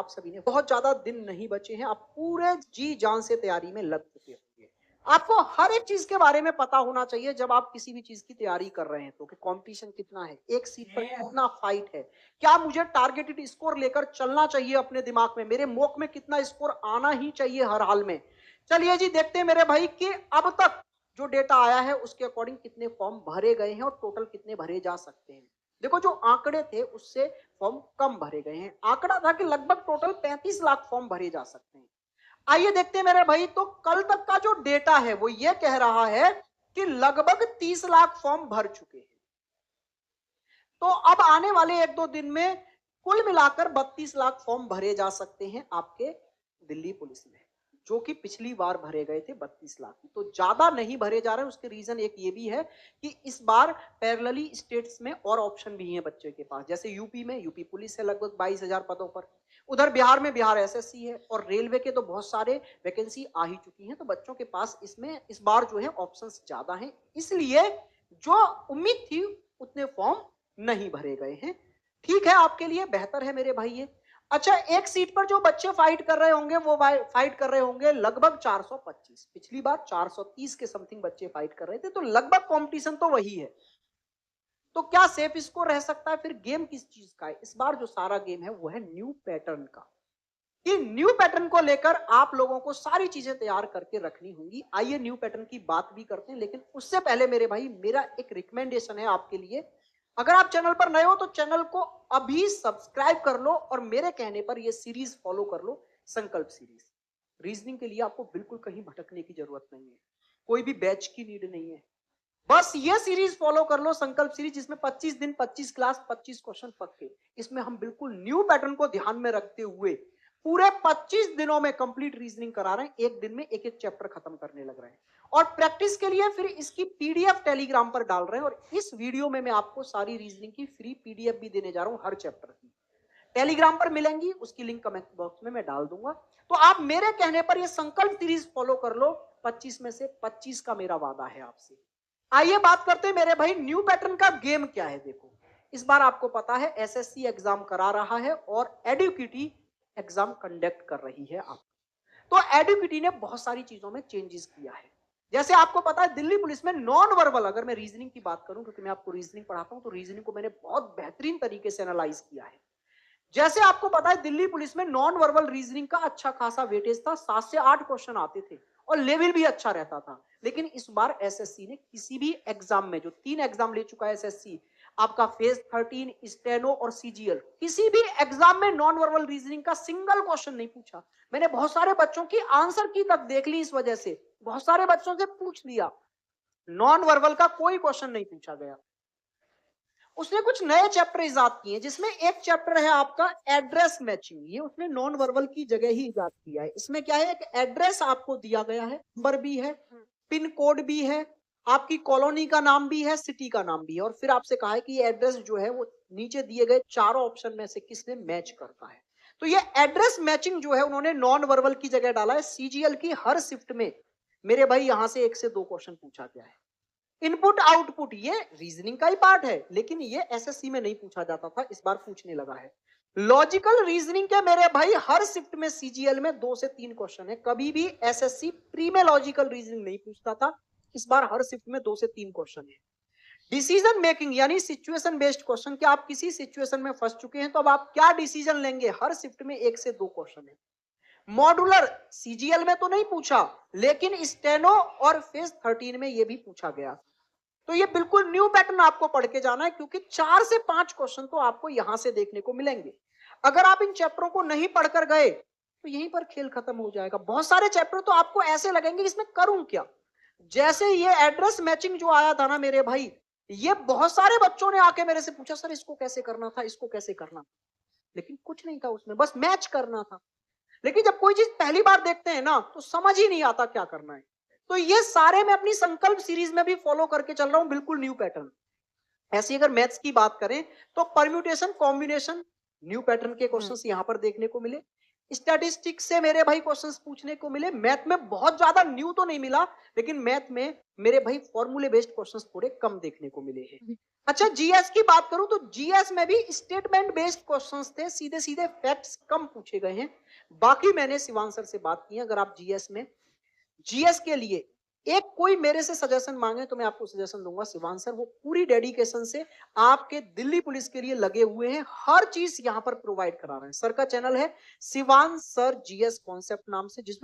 आप सभी ने बहुत ज्यादा दिन नहीं बचे हैं, आप पूरे जी जान से तैयारी में लग चुके होंगे। आपको हर एक चीज के बारे में पता होना चाहिए जब आप किसी भी चीज की तैयारी कर रहे हैं तो, कि कंपटीशन कितना है, एक सीट पर कितना फाइट है, क्या मुझे टारगेटेड स्कोर लेकर चलना चाहिए अपने दिमाग में, मेरे मॉक में कितना स्कोर आना ही चाहिए हर हाल में। चलिए जी देखते हैं मेरे भाई कि अब तक जो डेटा आया है उसके अकॉर्डिंग कितने फॉर्म भरे गए हैं और टोटल कितने भरे जा सकते हैं। देखो जो आंकड़े थे उससे फॉर्म कम भरे गए हैं। आंकड़ा था कि लगभग टोटल 35 लाख फॉर्म भरे जा सकते हैं। आइए देखते हैं मेरे भाई, तो कल तक का जो डेटा है वो ये कह रहा है कि लगभग 30 लाख फॉर्म भर चुके हैं। तो अब आने वाले एक दो दिन में कुल मिलाकर 32 लाख फॉर्म भरे जा सकते हैं आपके दिल्ली पुलिस में, जो कि पिछली बार भरे गए थे 32 लाख। तो ज्यादा नहीं भरे जा रहे हैं। उसके रीजन एक ये भी है कि इस बार पैरेलली स्टेट्स में और ऑप्शन भी हैं बच्चे के पास। जैसे यूपी में यूपी पुलिस है लगभग 22,000 पदों पर, उधर बिहार में बिहार एसएससी है, और रेलवे के तो बहुत सारे वैकेंसी आ ही चुकी हैं। तो बच्चों के पास इसमें इस बार जो है ऑप्शंस ज्यादा हैं, इसलिए जो उम्मीद थी उतने फॉर्म नहीं भरे गए हैं। ठीक है, आपके लिए बेहतर है मेरे भाई ये। अच्छा, एक सीट पर जो बच्चे फाइट कर रहे होंगे वो फाइट कर रहे होंगे लगभग 425। पिछली बार 430 के समथिंग बच्चे फाइट कर रहे थे, तो लगभग कंपटीशन तो वही है। तो क्या सेफ स्कोर रह सकता है? फिर गेम किस चीज का है? इस बार जो सारा गेम है वो है न्यू पैटर्न का, कि न्यू पैटर्न को लेकर आप लोगों को सारी चीजें तैयार करके रखनी होंगी। आइए न्यू पैटर्न की बात भी करते हैं, लेकिन उससे पहले मेरे भाई मेरा एक रिकमेंडेशन है आपके लिए। अगर आप चैनल पर नए हो तो चैनल को अभी सब्सक्राइब कर लो और मेरे कहने पर ये सीरीज फॉलो कर लो, संकल्प सीरीज। रीजनिंग के लिए आपको बिल्कुल कहीं भटकने की जरूरत नहीं है, कोई भी बैच की नीड नहीं है। बस ये सीरीज फॉलो कर लो, संकल्प सीरीज, जिसमें 25 दिन 25 क्लास 25 क्वेश्चन पक्के। इसमें हम बिल्कुल न्यू पैटर्न को ध्यान में रखते हुए पूरे 25 दिनों में कंप्लीट रीजनिंग करा रहे हैं। एक दिन में एक एक चैप्टर खत्म करने लग रहे हैं, और प्रैक्टिस के लिए फिर इसकी पीडीएफ टेलीग्राम पर डाल रहे हैं। और इस वीडियो में मैं आपको सारी रीजनिंग की फ्री पीडीएफ भी देने जा रहा हूं, हर चैप्टर की टेलीग्राम पर मिलेंगी, उसकी लिंक कमेंट बॉक्स में मैं डाल दूंगा। तो आप मेरे कहने पर ये संकल्प सीरीज फॉलो कर लो, 25 में से 25 का मेरा वादा है आपसे। आइए बात करते हैं मेरे भाई न्यू पैटर्न का गेम क्या है। देखो, इस बार आपको पता है एसएससी एग्जाम करा रहा है और एडुकेटी एग्जाम कंडक्ट कर रही है आप। तो एडुकेटी ने बहुत सारी चीजों में चेंजेस किया है। जैसे आपको पता है दिल्ली पुलिस में नॉन वर्बल, अगर मैं रीजनिंग की बात करूं, क्योंकि मैं आपको रीजनिंग पढ़ाता हूं, तो रीजनिंग को मैंने बहुत बेहतरीन तरीके से एनालाइज किया है। जैसे आपको पता है दिल्ली पुलिस में नॉन वर्बल रीजनिंग का अच्छा खासा वेटेज था, 7 से 8 क्वेश्चन आते थे और लेवल भी अच्छा रहता था। लेकिन इस बार एसएससी ने किसी भी एग्जाम में, जो 3 एग्जाम ले चुका है एसएससी, आपका फेज 13, स्टेनो और सीजीएल, किसी भी एग्जाम में नॉन वर्बल रीजनिंग का सिंगल क्वेश्चन नहीं पूछा। मैंने बहुत सारे बच्चों की आंसर की तक देख ली, इस वजह से बहुत सारे बच्चों से पूछ लिया, नॉन वर्बल का कोई क्वेश्चन नहीं पूछा गया। उसने कुछ नए चैप्टर इजाद किए, जिसमें एक चैप्टर है आपका एड्रेस मैचिंग। ये उसने नॉन वर्बल की जगह ही इजाद किया है। इसमें क्या है, एक एड्रेस आपको दिया गया है, नंबर भी है, पिन कोड भी है, आपकी कॉलोनी का नाम भी है, सिटी का नाम भी है, और फिर आपसे कहा है कि ये एड्रेस जो है वो नीचे दिए गए चारों ऑप्शन में से किसने मैच करता है। तो ये एड्रेस मैचिंग जो है उन्होंने नॉन वर्बल की जगह डाला है। सीजीएल की हर शिफ्ट में मेरे भाई यहां से 1 से 2 क्वेश्चन पूछा गया है। इनपुट आउटपुट ये रीजनिंग का ही पार्ट है, लेकिन ये एसएससी में नहीं पूछा जाता था, इस बार पूछने लगा है। लॉजिकल रीजनिंग के मेरे भाई हर शिफ्ट में सीजीएल में 2 से 3 क्वेश्चन है। कभी भी एसएससी प्री में लॉजिकल रीजनिंग नहीं पूछता था, इस बार हर शिफ्ट में 2 से 3 क्वेश्चन है। डिसीजन मेकिंग यानी सिचुएशन बेस्ड क्वेश्चन, कि आप किसी सिचुएशन में फंस चुके हैं तो अब आप क्या डिसीजन लेंगे, हर शिफ्ट में 1 से 2 क्वेश्चन है। मॉड्यूलर सीजीएल में तो नहीं पूछा, लेकिन स्टेनो और फेज 13 में ये भी पूछा गया। तो ये बिल्कुल न्यू पैटर्न आपको पढ़ के जाना है, क्योंकि 4 से 5 क्वेश्चन तो आपको यहां से देखने को मिलेंगे। अगर आप इन चैप्टरों को नहीं पढ़कर गए तो यहीं पर खेल खत्म हो जाएगा। बहुत सारे चैप्टर तो आपको ऐसे लगेंगे इसमें करूं क्या। जैसे ये एड्रेस मैचिंग जो आया था ना मेरे भाई, ये बहुत सारे बच्चों ने आके मेरे से पूछा, सर इसको कैसे करना था, इसको कैसे करना था, लेकिन कुछ नहीं था उसमें, बस मैच करना था। लेकिन जब कोई चीज पहली बार देखते हैं ना तो समझ ही नहीं आता क्या करना है। तो ये सारे मैं अपनी संकल्प सीरीज में भी फॉलो करके चल रहा हूं, बिल्कुल न्यू पैटर्न। ऐसी अगर मैथ्स की बात करें तो परम्यूटेशन कॉम्बिनेशन न्यू पैटर्न के क्वेश्चंस यहां पर देखने को मिले। स्टैटिस्टिक्स से मेरे भाई क्वेश्चंस पूछने को मिले, मैथ में बहुत ज्यादा न्यू तो नहीं मिला, लेकिन मैथ में मेरे भाई फॉर्मूले बेस्ड क्वेश्चंस थोड़े कम देखने को मिले हैं। अच्छा, जीएस की बात करूं तो जीएस में भी स्टेटमेंट बेस्ड क्वेश्चंस थे, सीधे सीधे फैक्ट्स कम पूछे गए हैं। बाकी मैंने शिवांश सर से बात की, अगर आप जीएस के लिए एक कोई मेरे से सजेशन मांगे तो मैं आपको सजेशन दूंगा शिवांश सर, वो पूरी डेडिकेशन से आपके दिल्ली पुलिस के लिए लगे हुए हैं, हर चीज यहां पर प्रोवाइड करा रहे हैं। सर का चैनल है शिवांश सर जीएस कॉन्सेप्ट नाम से, जिसमें